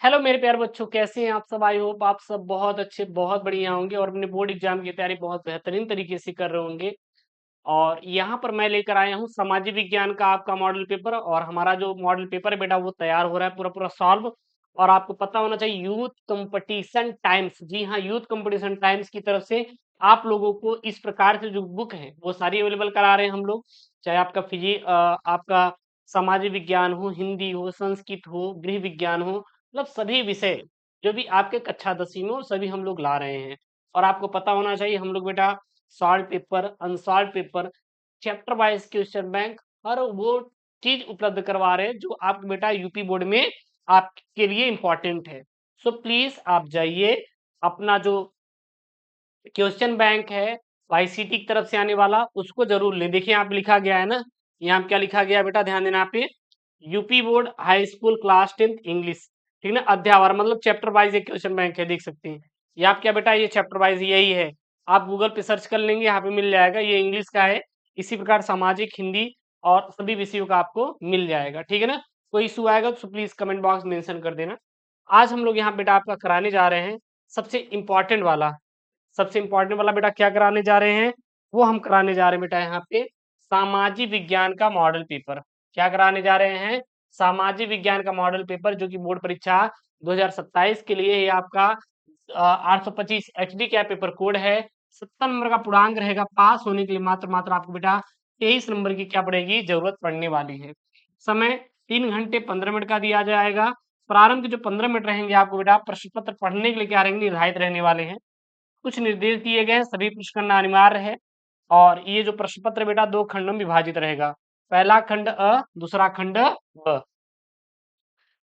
Hello मेरे प्यारे बच्चों, कैसे हैं आप सब। आई होप आप सब बहुत अच्छे बहुत बढ़िया होंगे और अपने बोर्ड एग्जाम की तैयारी बहुत बेहतरीन तरीके से कर रहे होंगे। और यहाँ पर मैं लेकर आया हूँ सामाजिक विज्ञान का आपका मॉडल पेपर। और हमारा जो मॉडल पेपर है बेटा वो तैयार हो रहा है पूरा पूरा सॉल्व। और आपको पता होना चाहिए यूथ कंपटीशन टाइम्स, जी हाँ, यूथ कंपटीशन टाइम्स की तरफ से आप लोगों को इस प्रकार से जो बुक है वो सारी अवेलेबल करा रहे हैं हम लोग। चाहे आपका आपका सामाजिक विज्ञान हो, हिंदी हो, संस्कृत हो, गृह विज्ञान हो, मतलब सभी विषय जो भी आपके कक्षा 10वीं में हो सभी हम लोग ला रहे हैं। और आपको पता होना चाहिए हम लोग बेटा solved paper, unsolved paper, chapter wise question bank और वो चीज उपलब्ध करवा रहे हैं जो आप बेटा यूपी बोर्ड में आपके लिए इम्पोर्टेंट है। सो प्लीज आप जाइए, अपना जो क्वेश्चन बैंक है आईसीटी की तरफ से आने वाला उसको जरूर लें। देखिए यहाँ पे लिखा गया है ना, यहाँ पे क्या लिखा गया है बेटा, ध्यान देना यहाँ पे। UP board high school class 10th English, ठीक ना, अध्यावार मतलब चैप्टर वाइज एक क्वेश्चन बैंक है, देख सकते हैं। ये आप क्या बेटा, ये चैप्टर वाइज यही है। आप गूगल पे सर्च कर लेंगे, यहाँ पे मिल जाएगा। ये इंग्लिश का है, इसी प्रकार सामाजिक, हिंदी और सभी विषयों का आपको मिल जाएगा, ठीक है ना। कोई इशू आएगा तो प्लीज कमेंट बॉक्स में मेंशन कर देना। आज हम लोग यहाँ बेटा आपका कराने जा रहे हैं सबसे इम्पोर्टेंट वाला, सबसे इम्पोर्टेंट वाला बेटा क्या कराने जा रहे हैं, वो हम कराने जा रहे हैं बेटा यहाँ पे सामाजिक विज्ञान का मॉडल पेपर। क्या कराने जा रहे हैं, सामाजिक विज्ञान का मॉडल पेपर, जो कि बोर्ड परीक्षा 2027 के लिए ये आपका 825 एचडी का पेपर कोड है। 70 नंबर का पूर्णांक रहेगा। पास होने के लिए मात्र मात्र आपको बेटा 23 नंबर की क्या पड़ेगी, जरूरत पड़ने वाली है। समय 3 घंटे 15 मिनट का दिया जाएगा। प्रारंभ के जो 15 मिनट रहेंगे आपको बेटा प्रश्न पत्र पढ़ने के लिए क्या रहेंगे, निर्धारित रहने वाले हैं। कुछ निर्देश दिए गए हैं, सभी प्रश्न करना अनिवार्य है। और ये जो प्रश्न पत्र बेटा 2 खंडों में विभाजित रहेगा। पहला खंड अ, दूसरा खंड ब।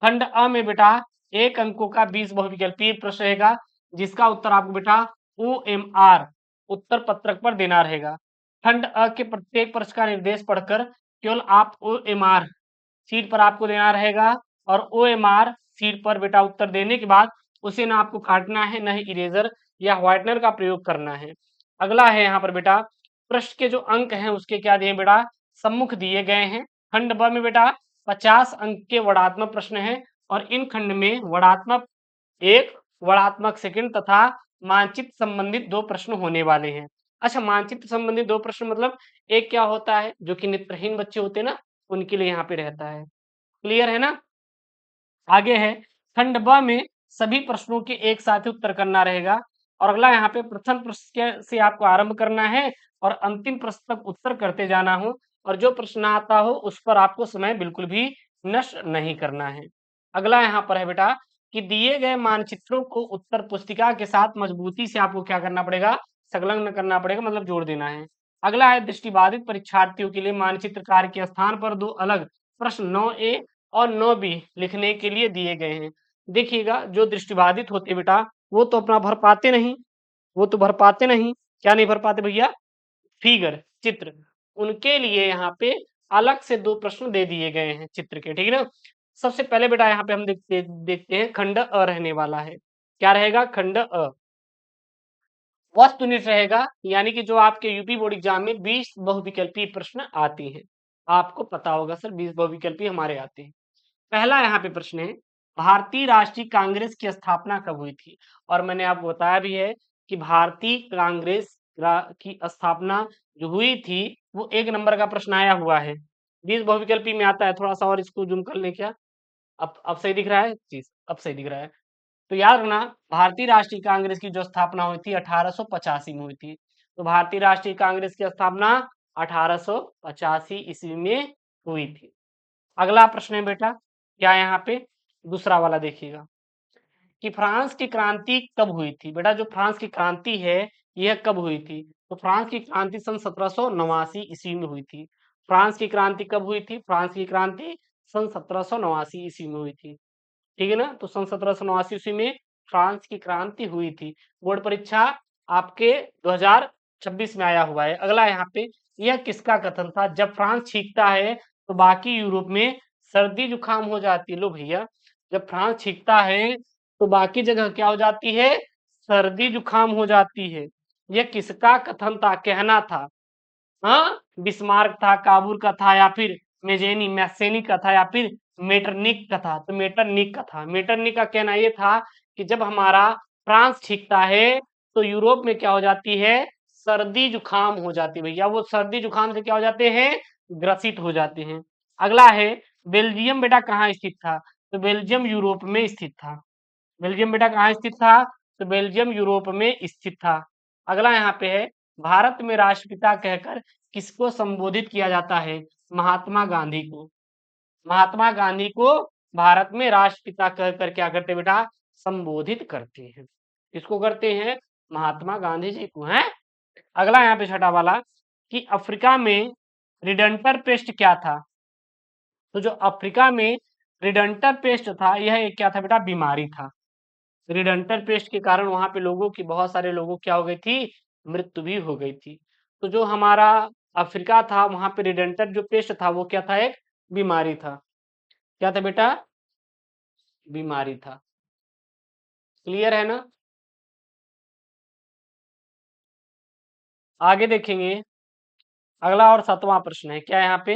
खंड अ में बेटा 1 अंकों का 20 बहुविकल्पीय प्रश्न रहेगा, जिसका उत्तर आपको बेटा OMR उत्तर पत्रक पर देना रहेगा। खंड अ के प्रत्येक प्रश्न का निर्देश पढ़कर केवल आप OMR सीट पर आपको देना रहेगा। और OMR सीट पर बेटा उत्तर देने के बाद उसे ना आपको काटना है, न ही इरेजर या व्हाइटनर का प्रयोग करना है। अगला है यहाँ पर बेटा प्रश्न के जो अंक हैं उसके क्या दिए बेटा, सम्मुख दिए गए हैं। खंड ब में बेटा 50 अंक के वर्णात्मक प्रश्न हैं और इन खंड में वर्णात्मक 1, वर्णात्मक सेकंड तथा मानचित्र संबंधित 2 प्रश्न होने वाले हैं। अच्छा, मानचित्र संबंधित 2 प्रश्न मतलब एक क्या होता है, जो कि नेत्रहीन बच्चे होते हैं ना, उनके लिए यहाँ पे रहता है। क्लियर है ना। आगे है खंड ब में सभी प्रश्नों के एक साथ ही उत्तर करना रहेगा। और अगला यहाँ पे प्रथम प्रश्न से आपको आरंभ करना है और अंतिम प्रश्न तक उत्तर करते जाना हो। और जो प्रश्न आता हो उस पर आपको समय बिल्कुल भी नष्ट नहीं करना है। अगला यहाँ पर है बेटा कि दिए गए मानचित्रों को उत्तर पुस्तिका के साथ मजबूती से आपको क्या करना पड़ेगा, संलग्न करना पड़ेगा, मतलब जोड़ देना है। अगला है दृष्टिबाधित परीक्षार्थियों के लिए मानचित्र कार्य के स्थान पर 2 अलग प्रश्न 9A और 9B लिखने के लिए दिए गए हैं। देखिएगा जो दृष्टिबाधित होते बेटा वो तो अपना भर पाते नहीं, वो तो भर पाते नहीं। क्या नहीं भर पाते भैया, फिगर, चित्र। उनके लिए यहाँ पे अलग से 2 प्रश्न दे दिए गए हैं चित्र के, ठीक है ना। सबसे पहले बेटा यहाँ पे हम देखते हैं खंड अ रहने वाला है। क्या रहेगा, खंड अ वस्तुनिष्ठ रहेगा, यानी कि जो आपके यूपी बोर्ड एग्जाम में 20 बहुविकल्पीय प्रश्न आती हैं। आपको पता होगा सर 20 बहुविकल्पीय हमारे आते हैं। पहला यहाँ पे प्रश्न है, भारतीय राष्ट्रीय कांग्रेस की स्थापना कब हुई थी। और मैंने आपको बताया भी है कि भारतीय कांग्रेस की स्थापना जो हुई थी वो 1 नंबर का प्रश्न आया हुआ है। 20 बहुविकल्पी में आता है। थोड़ा सा और इसको जूम कर ले क्या, अब सही दिख रहा है जी, अब सही दिख रहा है। तो याद रखना भारतीय राष्ट्रीय कांग्रेस की जो स्थापना हुई थी 1885 में हुई थी। तो भारतीय राष्ट्रीय कांग्रेस की स्थापना 1885 ईस्वी में हुई थी। अगला प्रश्न है बेटा, क्या यहाँ पे दूसरा वाला देखिएगा कि फ्रांस की क्रांति कब हुई थी। बेटा जो फ्रांस की क्रांति है यह कब हुई थी, तो फ्रांस की क्रांति सन 1789 ईस्वी में हुई थी। फ्रांस की क्रांति कब हुई थी, फ्रांस की क्रांति सन 1789 ईस्वी में हुई थी, ठीक है ना। तो सन 1789 ईस्वी में फ्रांस की क्रांति हुई थी। बोर्ड परीक्षा आपके 2026 में आया हुआ है। अगला यहाँ पे यह किसका कथन था, जब फ्रांस छींकता है तो बाकी यूरोप में सर्दी जुकाम हो जाती है। लो भैया, जब फ्रांस छींकता है तो बाकी जगह क्या हो जाती है, सर्दी जुकाम हो जाती है। यह किसका कथन था, कहना था। हाँ, बिस्मार्क था, काबुल का था, या फिर मैसेनी का था, या फिर मेटरनिक का था। तो मेटरनिक का था। मेटरनिक का कहना ये था कि जब हमारा फ्रांस छींकता है तो यूरोप में क्या हो जाती है, सर्दी जुकाम हो जाती है भैया। वो सर्दी जुकाम से क्या हो जाते हैं, ग्रसित हो जाते हैं। अगला है बेल्जियम बेटा कहाँ स्थित था, तो बेल्जियम यूरोप में स्थित था। बेल्जियम बेटा कहाँ स्थित था, तो बेल्जियम यूरोप में स्थित था। अगला यहाँ पे है भारत में राष्ट्रपिता कहकर किसको संबोधित किया जाता है, महात्मा गांधी को। महात्मा गांधी को भारत में राष्ट्रपिता कहकर क्या करते बेटा, संबोधित करते हैं। किसको करते हैं, महात्मा गांधी जी को है। अगला यहाँ पे छठा वाला कि अफ्रीका में रिडंटर पेस्ट क्या था, तो जो अफ्रीका में रिडंटर पेस्ट था यह एक क्या था बेटा, बीमारी था। रिडंटर पेस्ट के कारण वहां पे लोगों की, बहुत सारे लोगों क्या हो गई थी, मृत्यु भी हो गई थी। तो जो हमारा अफ्रीका था वहां पे रिडंटर जो पेस्ट था वो क्या था, एक बीमारी था। क्या था बेटा, बीमारी था। क्लियर है ना। आगे देखेंगे, अगला और 7वां प्रश्न है, क्या है यहाँ पे,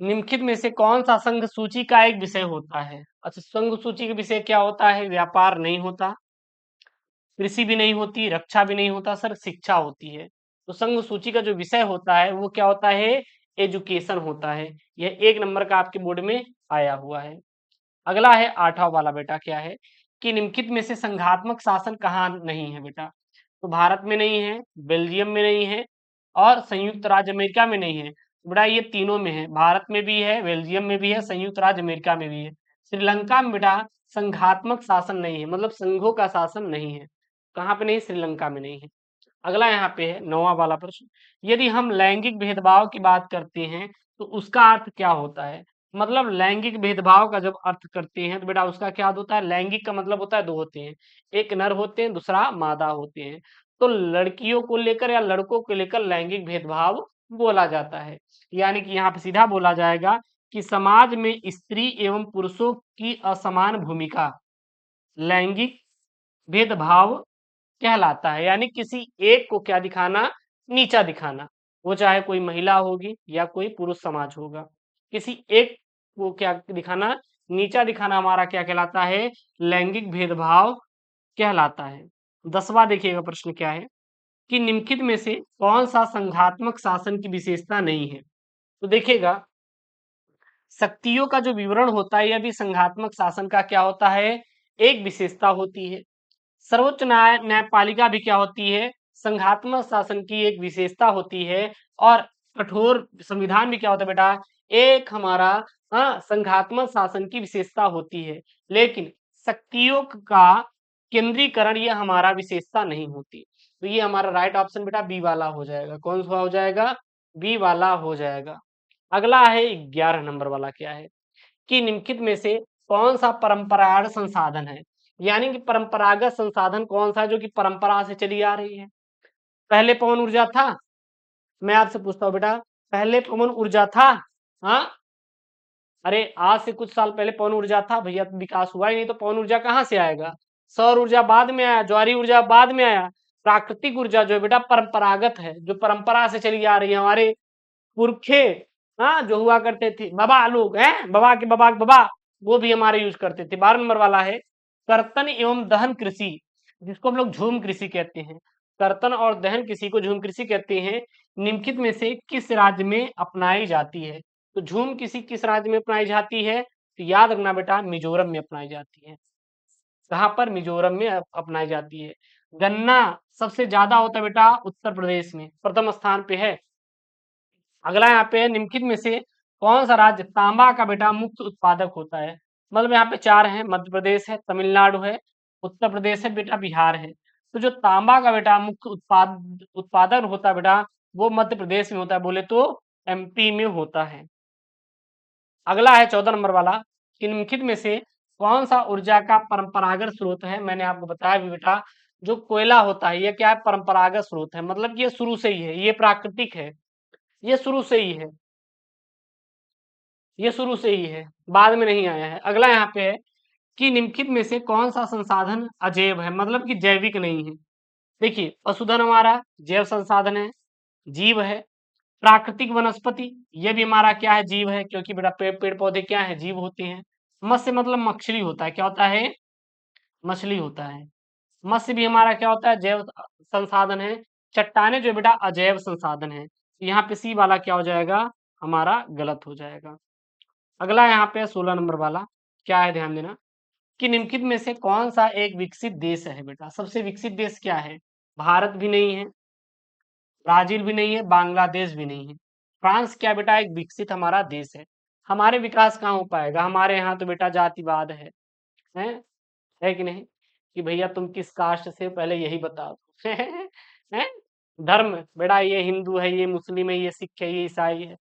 निम्नलिखित में से कौन सा संघ सूची का एक विषय होता है। अच्छा, संघ सूची का विषय क्या होता है, व्यापार नहीं होता, कृषि भी नहीं होती, रक्षा भी नहीं होता सर, शिक्षा होती है। तो संघ सूची का जो विषय होता है वो क्या होता है, एजुकेशन होता है। यह 1 नंबर का आपके बोर्ड में आया हुआ है। अगला है 8वां वाला बेटा, क्या है कि निम्नलिखित में से संघात्मक शासन कहाँ नहीं है बेटा, तो भारत में नहीं है, बेल्जियम में नहीं है और संयुक्त राज्य अमेरिका में नहीं है। बेटा ये तीनों में है, भारत में भी है, बेल्जियम में भी है, संयुक्त राज्य अमेरिका में भी है। श्रीलंका में बेटा संघात्मक शासन नहीं है, मतलब संघों का शासन नहीं है। कहाँ पे नहीं, श्रीलंका में नहीं है। अगला यहाँ पे है 9वां वाला प्रश्न, यदि हम लैंगिक भेदभाव की बात करते हैं तो उसका अर्थ क्या होता है। मतलब लैंगिक भेदभाव का जब अर्थ करते हैं तो बेटा उसका क्या होता है, लैंगिक का मतलब होता है 2 होते हैं, एक नर होते हैं, दूसरा मादा होते हैं। तो लड़कियों को लेकर या लड़कों को लेकर लैंगिक भेदभाव बोला जाता है। यानी कि यहाँ पे सीधा बोला जाएगा कि समाज में स्त्री एवं पुरुषों की असमान भूमिका लैंगिक भेदभाव कहलाता है। यानी किसी एक को क्या दिखाना, नीचा दिखाना, वो चाहे कोई महिला होगी या कोई पुरुष समाज होगा, किसी एक को क्या दिखाना, नीचा दिखाना हमारा क्या कहलाता है, लैंगिक भेदभाव कहलाता है। 10वां देखिएगा प्रश्न क्या है कि निम्नलिखित में से कौन सा संघात्मक शासन की विशेषता नहीं है। तो देखिएगा शक्तियों का जो विवरण होता है यह भी संघात्मक शासन का क्या होता है, एक विशेषता होती है। सर्वोच्च न्यायपालिका भी क्या होती है, संघात्मक शासन की एक विशेषता होती है। और कठोर संविधान भी क्या होता है बेटा, एक हमारा संघात्मक शासन की विशेषता होती है। लेकिन शक्तियों का केंद्रीकरण ये हमारा विशेषता नहीं होती। तो ये हमारा राइट ऑप्शन बेटा बी वाला हो जाएगा। कौन सा हो जाएगा, बी वाला हो जाएगा। अगला है 11 नंबर वाला, क्या है कि निम्नलिखित में से कौन सा परंपरागत संसाधन है। यानी कि परंपरागत संसाधन कौन सा है जो कि परंपरा से चली आ रही है। पहले पवन ऊर्जा था, मैं आपसे पूछता हूँ बेटा, पहले पवन ऊर्जा था, हाँ, अरे आज से कुछ साल पहले पवन ऊर्जा था भैया, तो विकास हुआ ही नहीं, तो पवन ऊर्जा कहाँ से आएगा। सौर ऊर्जा बाद में आया, ज्वारी ऊर्जा बाद में आया। प्राकृतिक ऊर्जा जो है बेटा परंपरागत है, जो परंपरा से चली आ रही है। हमारे पुरखे, हाँ, जो हुआ करते थे बाबा लोग हैं, बाबा के बाबा के बाबा, वो भी हमारे यूज करते थे। 12 नंबर वाला है कर्तन एवं दहन कृषि, जिसको हम लोग झूम कृषि कहते हैं। कर्तन और दहन कृषि को झूम कृषि कहते हैं, निम्नलिखित में से किस राज्य में अपनाई जाती है। तो झूम कृषि किस राज्य में अपनाई जाती है, तो याद रखना बेटा मिजोरम में अपनाई जाती है। कहाँ पर, मिजोरम में अपनाई जाती है। गन्ना सबसे ज्यादा होता है बेटा उत्तर प्रदेश में, प्रथम स्थान पे है। अगला यहाँ पे निम्नलिखित में से कौन सा राज्य तांबा का बेटा मुख्य उत्पादक होता है। मतलब यहाँ पे 4 है, मध्य प्रदेश है, तमिलनाडु है, उत्तर प्रदेश है, बेटा बिहार है। तो जो तांबा का बेटा मुख्य उत्पादन होता है बेटा, वो मध्य प्रदेश में होता है, बोले तो एमपी में होता है। अगला है 14 नंबर वाला कि निम्नलिखित में से कौन सा ऊर्जा का परंपरागत स्रोत है। मैंने आपको बताया भी बेटा, जो कोयला होता है ये क्या है, परंपरागत स्रोत है, मतलब कि ये शुरू से ही है, ये प्राकृतिक है, ये शुरू से ही है, ये शुरू से ही है, बाद में नहीं आया है। अगला यहाँ पे है कि निम्नलिखित में से कौन सा संसाधन अजैव है, मतलब कि जैविक नहीं है। देखिए पशुधन हमारा जैव संसाधन है, जीव है, प्राकृतिक वनस्पति, ये भी हमारा क्या है, जीव है, क्योंकि बेटा पेड़ पौधे क्या है, जीव होते हैं। मत्स्य मतलब मछली होता है, क्या होता है, मछली होता है। मत्स्य भी हमारा क्या होता है, जैव संसाधन है। चट्टाने जो बेटा अजैव संसाधन है। यहाँ पे सी वाला क्या हो जाएगा, हमारा गलत हो जाएगा। अगला यहाँ पे 16 नंबर वाला क्या है, ध्यान देना कि निम्नलिखित में से कौन सा एक विकसित देश है बेटा। सबसे विकसित देश क्या है, भारत भी नहीं है, ब्राजील भी नहीं है, बांग्लादेश भी नहीं है। फ्रांस क्या बेटा, एक विकसित हमारा देश है। हमारे विकास कहाँ हो पाएगा, हमारे यहाँ तो बेटा जातिवाद है है कि नहीं, कि भैया तुम किस कास्ट से हो, पहले यही बता दो हैं? धर्म बेटा, ये हिंदू है, ये मुस्लिम है, ये सिख है, ये ईसाई है।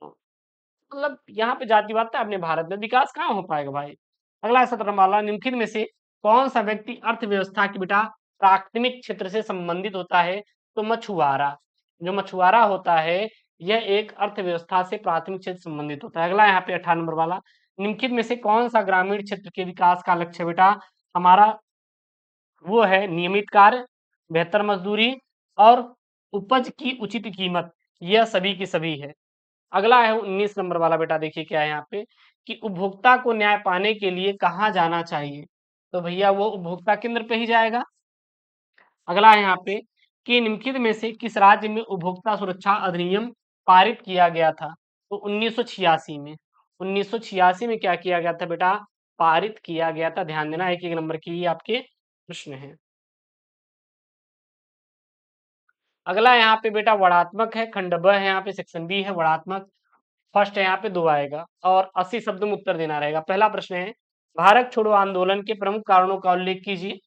मतलब यहाँ पे जातिवाद था, अपने भारत में विकास कहाँ हो पाएगा भाई। अगला 17 वाला, निम्नलिखित में से कौन सा व्यक्ति अर्थव्यवस्था की बेटा प्राथमिक क्षेत्र से संबंधित होता है, तो मछुआरा। जो मछुआरा होता है यह एक अर्थव्यवस्था से प्राथमिक क्षेत्र से संबंधित होता है। अगला यहाँ पे 18 नंबर वाला, निम्नलिखित में से कौन सा ग्रामीण क्षेत्र के विकास का लक्ष्य बेटा, हमारा वो है नियमित कार्य, बेहतर मजदूरी और उपज की उचित कीमत, यह सभी की सभी है। अगला है 19 नंबर वाला बेटा, देखिए क्या है यहाँ पे कि उपभोक्ता को न्याय पाने के लिए कहाँ जाना चाहिए, तो भैया वो उपभोक्ता केंद्र पे ही जाएगा। अगला है यहाँ पे कि निम्नलिखित में से किस राज्य में उपभोक्ता सुरक्षा अधिनियम पारित किया गया था, तो 1986 में। 1986 में क्या किया गया था बेटा, पारित किया गया था। ध्यान देना, एक एक नंबर की ही आपके प्रश्न है। अगला यहाँ पे बेटा वर्णात्मक है, खंड ब है, यहाँ पे सेक्शन बी है वर्णात्मक। फर्स्ट है यहाँ पे 2 आएगा और 80 शब्द में उत्तर देना रहेगा। पहला प्रश्न है, भारत छोड़ो आंदोलन के प्रमुख कारणों का उल्लेख कीजिए।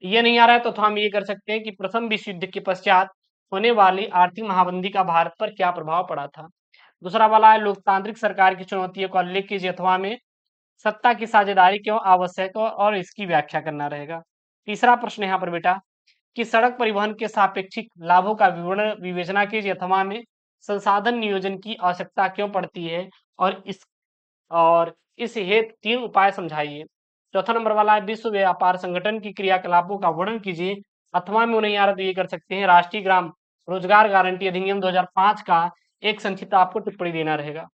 ये नहीं आ रहा है तो हम ये कर सकते हैं कि प्रथम विश्व युद्ध के पश्चात होने वाली आर्थिक महामंदी का भारत पर क्या प्रभाव पड़ा था। दूसरा वाला है, लोकतांत्रिक सरकार की चुनौतियों का उल्लेख कीजिए, अथवा में सत्ता की साझेदारी क्यों आवश्यक है और इसकी व्याख्या करना रहेगा। तीसरा प्रश्न यहाँ पर बेटा कि सड़क परिवहन के सापेक्षिक लाभों का विवरण विवेचना कीजिए, अथवा में संसाधन नियोजन की आवश्यकता क्यों पड़ती है और इस हेतु 3 उपाय समझाइए। चौथा नंबर वाला है, विश्व व्यापार संगठन की क्रियाकलापों का वर्णन कीजिए, अथवा में उन्हें यार तो ये कर सकते हैं राष्ट्रीय ग्राम रोजगार गारंटी अधिनियम 2005 का एक संक्षिप्त आपको टिप्पणी देना रहेगा।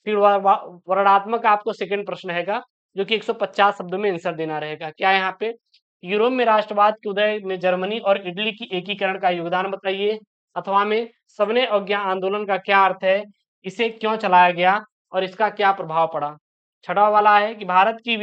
फिर वर्णात्मक आपको सेकंड प्रश्न रहेगा जो कि 150 शब्दों में आंसर देना रहेगा। क्या है यहाँ पे, यूरोप में राष्ट्रवाद के उदय में जर्मनी और इटली की एकीकरण का योगदान बताइए, अथवा में सबने अवज्ञा आंदोलन का क्या अर्थ है, इसे क्यों चलाया गया और इसका क्या प्रभाव पड़ा। छठा वाला है कि भारत की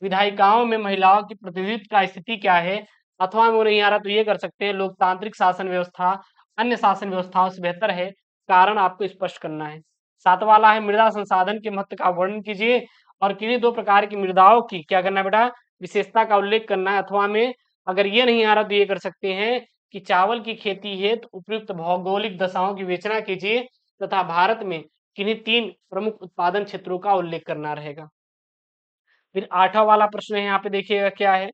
विधायिकाओं में महिलाओं की प्रतिनिधित्व का स्थिति क्या है, अथवा में नहीं आ रहा तो ये कर सकते हैं लोकतांत्रिक शासन व्यवस्था अन्य शासन व्यवस्थाओं से बेहतर है, कारण आपको स्पष्ट करना है। सात वाला है, मृदा संसाधन के महत्व का वर्णन कीजिए और किन्हीं 2 प्रकार की मृदाओं की क्या करना है बेटा, विशेषता का उल्लेख करना है, अथवा में अगर ये नहीं आ रहा तो ये कर सकते हैं कि चावल की खेती हेतु उपयुक्त भौगोलिक दशाओं की विवेचना कीजिए तथा भारत में किन्हीं 3 प्रमुख उत्पादन क्षेत्रों का उल्लेख करना रहेगा। फिर 8वां वाला प्रश्न है, यहाँ पे देखिएगा क्या है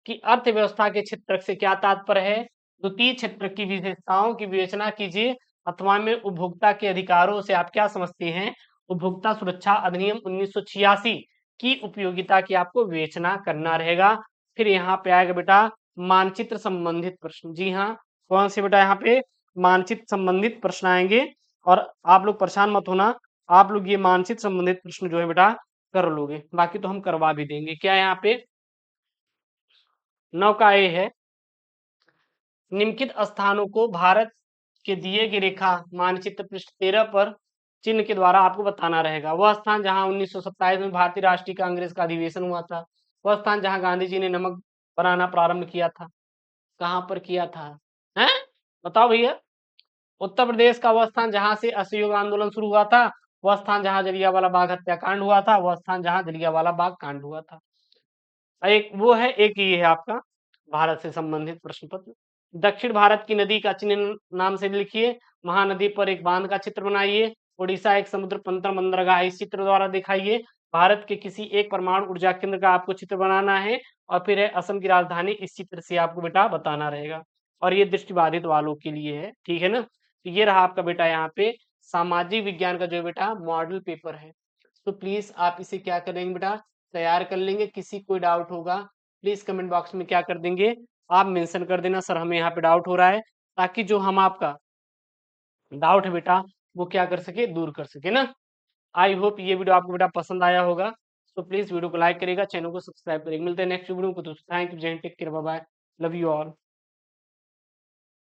कि अर्थव्यवस्था के क्षेत्र से क्या तात्पर्य है, द्वितीय क्षेत्र की विशेषताओं की विवेचना कीजिए, अथवा में उपभोक्ता के अधिकारों से आप क्या समझते हैं, उपभोक्ता सुरक्षा अधिनियम 1986 की उपयोगिता की आपको विवेचना करना रहेगा। फिर यहाँ पे आएगा बेटा मानचित्र संबंधित प्रश्न। जी हाँ, कौन से बेटा, यहाँ पे मानचित्र संबंधित प्रश्न आएंगे और आप लोग परेशान मत होना, आप लोग ये मानचित्र संबंधित प्रश्न जो है बेटा कर लोगे, बाकी तो हम करवा भी देंगे। क्या है यहाँ पे 9 का ए है, निम्नलिखित स्थानों को भारत के दिए गए रेखा मानचित्र पृष्ठ 13 पर चिन्ह के द्वारा आपको बताना रहेगा। वह स्थान जहां 1927 में भारतीय राष्ट्रीय कांग्रेस का अधिवेशन हुआ था, वह स्थान जहां गांधी जी ने नमक बनाना प्रारंभ किया था, कहां पर किया था, हैं बताओ भैया। उत्तर प्रदेश का वह स्थान जहां से असहयोग आंदोलन शुरू हुआ था, वह स्थान जहां जलियांवाला बाग हत्याकांड हुआ था, वह स्थान जहां जलियांवाला बाग कांड हुआ था। एक वो है, एक ये है आपका भारत से संबंधित प्रश्न पत्र। दक्षिण भारत की नदी का चिन्ह नाम से लिखिए, महानदी पर एक बांध का चित्र बनाइए, उड़ीसा एक समुद्र पंतर बंदरगाह इस चित्र द्वारा दिखाइए, भारत के किसी एक परमाणु ऊर्जा केंद्र का आपको चित्र बनाना है, और फिर है असम की राजधानी, इस चित्र से आपको बेटा बताना रहेगा। और ये दृष्टिबाधित वालों के लिए है, ठीक है ना। तो ये रहा आपका बेटा यहाँ पे सामाजिक विज्ञान का जो बेटा मॉडल पेपर है। तो प्लीज आप इसे क्या करेंगे बेटा, तैयार कर लेंगे। किसी कोई डाउट होगा प्लीज कमेंट बॉक्स में क्या कर देंगे, आप मेंशन कर देना सर हमें यहाँ पे डाउट हो रहा है, ताकि जो हम आपका डाउट है बेटा वो क्या कर सके, दूर कर सके ना। आई होप ये वीडियो आपको बेटा पसंद आया होगा। सो प्लीज वीडियो को लाइक करेगा, चैनल को सब्सक्राइब करेगा। मिलते हैं नेक्स्ट वीडियो को। तो थैंक यू, जय हिंद, take care, bye bye, love you all.